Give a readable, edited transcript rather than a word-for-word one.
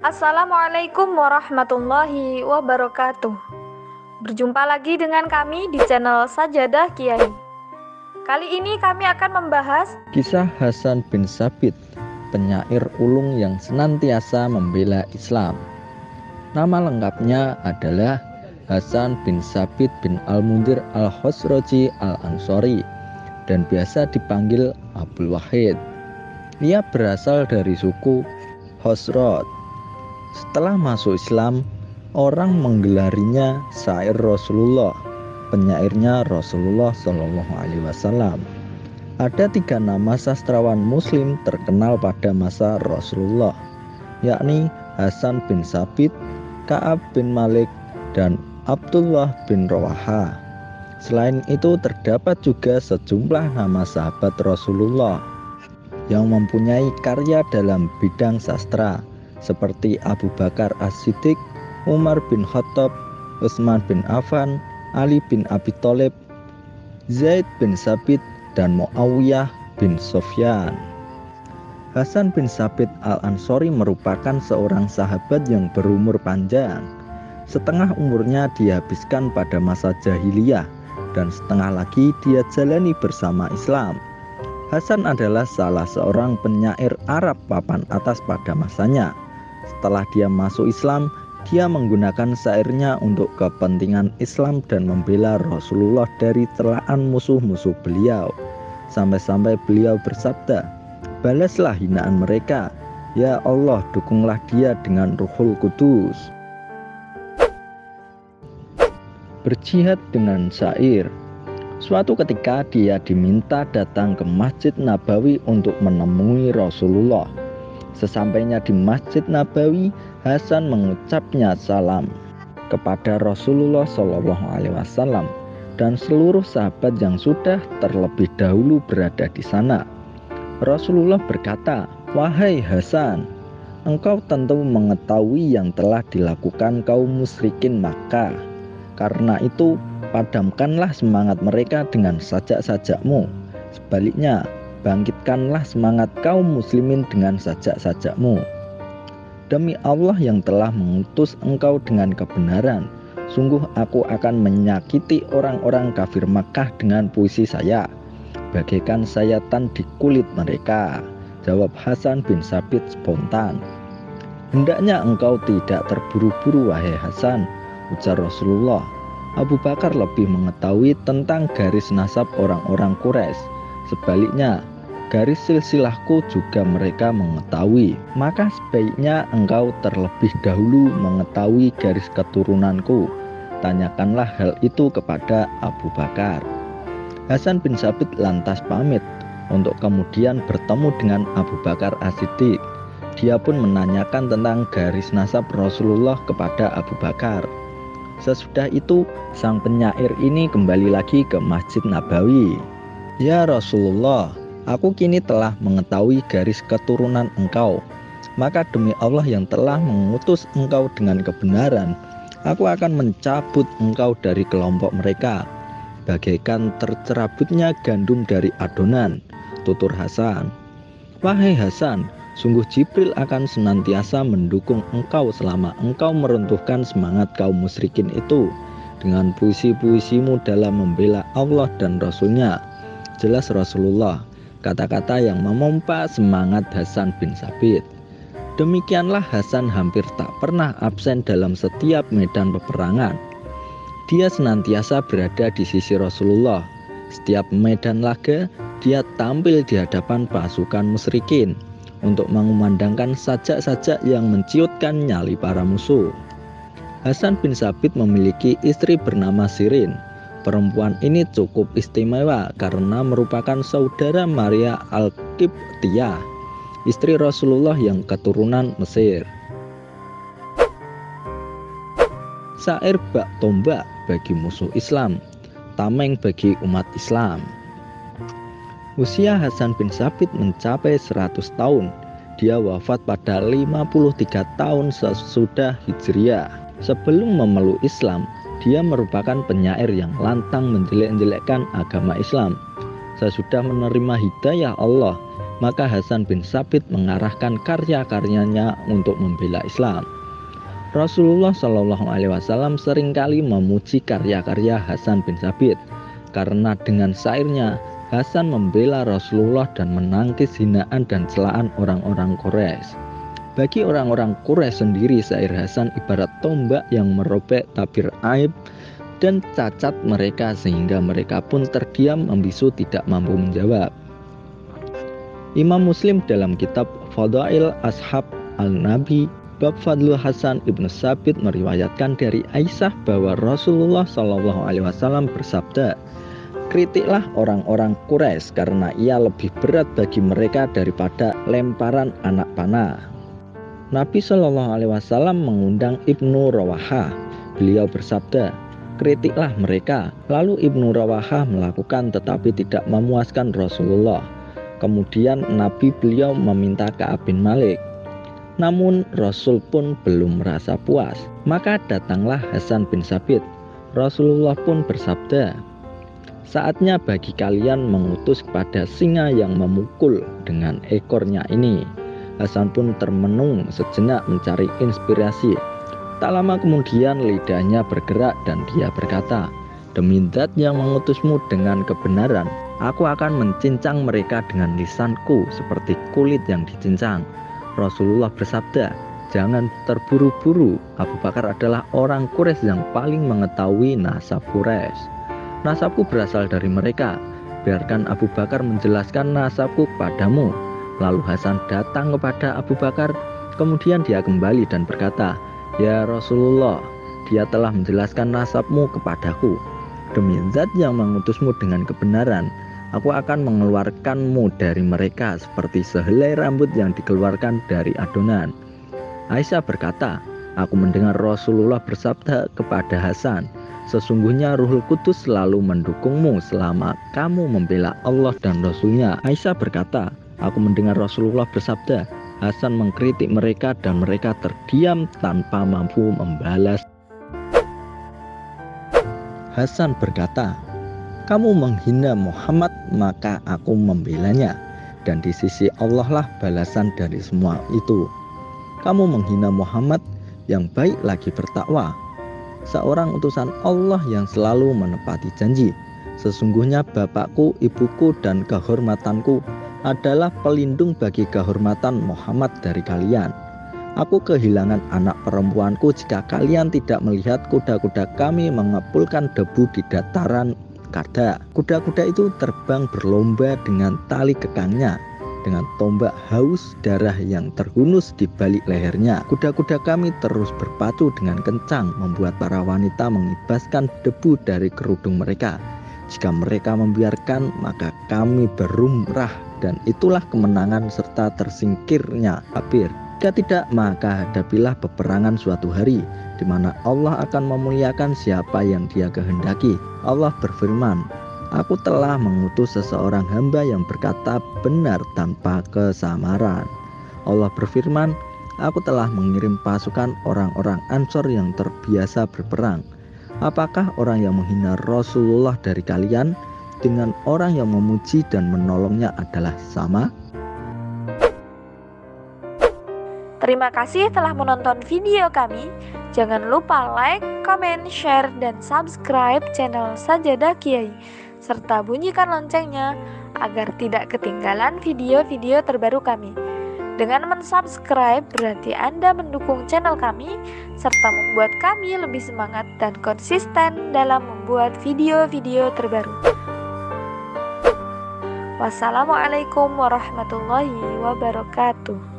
Assalamualaikum warahmatullahi wabarakatuh. Berjumpa lagi dengan kami di channel Sajadah Kiai. Kali ini kami akan membahas kisah Hasan bin Tsabit, penyair ulung yang senantiasa membela Islam. Nama lengkapnya adalah Hasan bin Tsabit bin Al-Mundhir Al-Khosroji Al-Ansori dan biasa dipanggil Abul Wahid. Ia berasal dari suku Khosroj. Setelah masuk Islam, orang menggelarinya syair Rasulullah, penyairnya Rasulullah Shallallahu Alaihi Wasallam. Ada 3 nama sastrawan Muslim terkenal pada masa Rasulullah, yakni Hasan bin Tsabit, Ka'ab bin Malik, dan Abdullah bin Rawaha. Selain itu terdapat juga sejumlah nama sahabat Rasulullah yang mempunyai karya dalam bidang sastra, seperti Abu Bakar As-Siddiq, Umar bin Khattab, Utsman bin Affan, Ali bin Abi Thalib, Zaid bin Tsabit, dan Muawiyah bin Sufyan. Hasan bin Tsabit Al-Ansori merupakan seorang sahabat yang berumur panjang. Setengah umurnya dihabiskan pada masa jahiliyah dan setengah lagi dia jalani bersama Islam. Hasan adalah salah seorang penyair Arab papan atas pada masanya. Setelah dia masuk Islam, dia menggunakan syairnya untuk kepentingan Islam dan membela Rasulullah dari celaan musuh-musuh beliau. Sampai-sampai beliau bersabda, "Balaslah hinaan mereka, ya Allah, dukunglah dia dengan Ruhul Kudus." Berjihad dengan syair. Suatu ketika dia diminta datang ke Masjid Nabawi untuk menemui Rasulullah. Sesampainya di Masjid Nabawi, Hasan mengucapnya salam kepada Rasulullah Shallallahu Alaihi Wasallam dan seluruh sahabat yang sudah terlebih dahulu berada di sana. Rasulullah berkata, "Wahai Hasan, engkau tentu mengetahui yang telah dilakukan kaum musyrikin Makkah. Karena itu, padamkanlah semangat mereka dengan sajak-sajakmu. Sebaliknya, bangkitkanlah semangat kaum muslimin dengan sajak-sajakmu. Demi Allah yang telah mengutus engkau dengan kebenaran, sungguh aku akan menyakiti orang-orang kafir Makkah dengan puisi saya, bagaikan sayatan di kulit mereka," jawab Hasan bin Tsabit spontan. "Hendaknya engkau tidak terburu-buru, wahai Hasan," ujar Rasulullah. "Abu Bakar lebih mengetahui tentang garis nasab orang-orang Quraisy. Sebaliknya, garis silsilahku juga mereka mengetahui. Maka sebaiknya engkau terlebih dahulu mengetahui garis keturunanku. Tanyakanlah hal itu kepada Abu Bakar." Hasan bin Tsabit lantas pamit untuk kemudian bertemu dengan Abu Bakar As-Siddiq. Dia pun menanyakan tentang garis nasab Rasulullah kepada Abu Bakar. Sesudah itu, sang penyair ini kembali lagi ke Masjid Nabawi. "Ya Rasulullah, aku kini telah mengetahui garis keturunan engkau. Maka demi Allah yang telah mengutus engkau dengan kebenaran, aku akan mencabut engkau dari kelompok mereka, bagaikan tercerabutnya gandum dari adonan," tutur Hasan. "Wahai Hasan, sungguh Jibril akan senantiasa mendukung engkau selama engkau meruntuhkan semangat kaum musyrikin itu dengan puisi-puisimu dalam membela Allah dan Rasulnya," jelas Rasulullah, kata-kata yang memompa semangat Hasan bin Tsabit. Demikianlah Hasan hampir tak pernah absen dalam setiap medan peperangan. Dia senantiasa berada di sisi Rasulullah. Setiap medan laga, dia tampil di hadapan pasukan musyrikin untuk mengumandangkan sajak-sajak yang menciutkan nyali para musuh. Hasan bin Tsabit memiliki istri bernama Sirin. Perempuan ini cukup istimewa karena merupakan saudara Maria Al-Qibtiyah, istri Rasulullah yang keturunan Mesir. Syair bak tombak bagi musuh Islam, tameng bagi umat Islam. Usia Hasan bin Tsabit mencapai 100 tahun. Dia wafat pada 53 tahun sesudah Hijriah. Sebelum memeluk Islam, dia merupakan penyair yang lantang menjelek-jelekkan agama Islam. Sesudah menerima hidayah Allah, maka Hasan bin Tsabit mengarahkan karya-karyanya untuk membela Islam. Rasulullah Shallallahu Alaihi Wasallam seringkali memuji karya-karya Hasan bin Tsabit karena dengan syairnya Hasan membela Rasulullah dan menangkis hinaan dan celaan orang-orang Quraisy. Bagi orang-orang Quraisy sendiri, syair Hasan ibarat tombak yang merobek tabir aib dan cacat mereka sehingga mereka pun terdiam membisu tidak mampu menjawab. Imam Muslim dalam kitab Fadail Ashab al-Nabi bab Fadlul Hasan ibnu Tsabit meriwayatkan dari Aisyah bahwa Rasulullah Shallallahu Alaihi Wasallam bersabda, "Kritiklah orang-orang Quraisy karena ia lebih berat bagi mereka daripada lemparan anak panah." Nabi Shallallahu Alaihi Wasallam mengundang Ibnu Rawahah. Beliau bersabda, "Kritiklah mereka." Lalu Ibnu Rawahah melakukan tetapi tidak memuaskan Rasulullah. Kemudian Nabi beliau meminta Ka'ab bin Malik. Namun Rasul pun belum merasa puas. Maka datanglah Hasan bin Tsabit. Rasulullah pun bersabda, "Saatnya bagi kalian mengutus kepada singa yang memukul dengan ekornya ini." Hasan pun termenung sejenak mencari inspirasi. Tak lama kemudian lidahnya bergerak dan dia berkata, "Demi Zat yang mengutusmu dengan kebenaran, aku akan mencincang mereka dengan lisanku seperti kulit yang dicincang." Rasulullah bersabda, "Jangan terburu-buru. Abu Bakar adalah orang Quraisy yang paling mengetahui nasab Quraisy. Nasabku berasal dari mereka. Biarkan Abu Bakar menjelaskan nasabku kepadamu." Lalu Hasan datang kepada Abu Bakar. Kemudian dia kembali dan berkata, "Ya Rasulullah, dia telah menjelaskan nasabmu kepadaku. Demi Zat yang mengutusmu dengan kebenaran, aku akan mengeluarkanmu dari mereka seperti sehelai rambut yang dikeluarkan dari adonan." Aisyah berkata, "Aku mendengar Rasulullah bersabda kepada Hasan, 'Sesungguhnya Ruhul Qudus selalu mendukungmu selama kamu membela Allah dan Rasulnya.'" Aisyah berkata, "Aku mendengar Rasulullah bersabda, Hasan mengkritik mereka dan mereka terdiam tanpa mampu membalas." Hasan berkata, "Kamu menghina Muhammad, maka aku membelanya, dan di sisi Allah lah balasan dari semua itu. Kamu menghina Muhammad yang baik lagi bertakwa, seorang utusan Allah yang selalu menepati janji. Sesungguhnya bapakku, ibuku, dan kehormatanku adalah pelindung bagi kehormatan Muhammad dari kalian. Aku kehilangan anak perempuanku jika kalian tidak melihat kuda-kuda kami mengepulkan debu di dataran Kada. Kuda-kuda itu terbang berlomba dengan tali kekangnya, dengan tombak haus darah yang terhunus di balik lehernya. Kuda-kuda kami terus berpacu dengan kencang, membuat para wanita mengibaskan debu dari kerudung mereka. Jika mereka membiarkan, maka kami berumrah, dan itulah kemenangan serta tersingkirnya kafir. Jika tidak, maka hadapilah peperangan suatu hari, di mana Allah akan memuliakan siapa yang Dia kehendaki. Allah berfirman, "Aku telah mengutus seseorang hamba yang berkata benar tanpa kesamaran." Allah berfirman, "Aku telah mengirim pasukan orang-orang Ansor yang terbiasa berperang. Apakah orang yang menghina Rasulullah dari kalian dengan orang yang memuji dan menolongnya adalah sama?" Terima kasih telah menonton video kami. Jangan lupa like, comment, share, dan subscribe channel Sajadah Kiai, serta bunyikan loncengnya agar tidak ketinggalan video-video terbaru kami. Dengan mensubscribe berarti Anda mendukung channel kami, serta membuat kami lebih semangat dan konsisten dalam membuat video-video terbaru. Wassalamualaikum warahmatullahi wabarakatuh.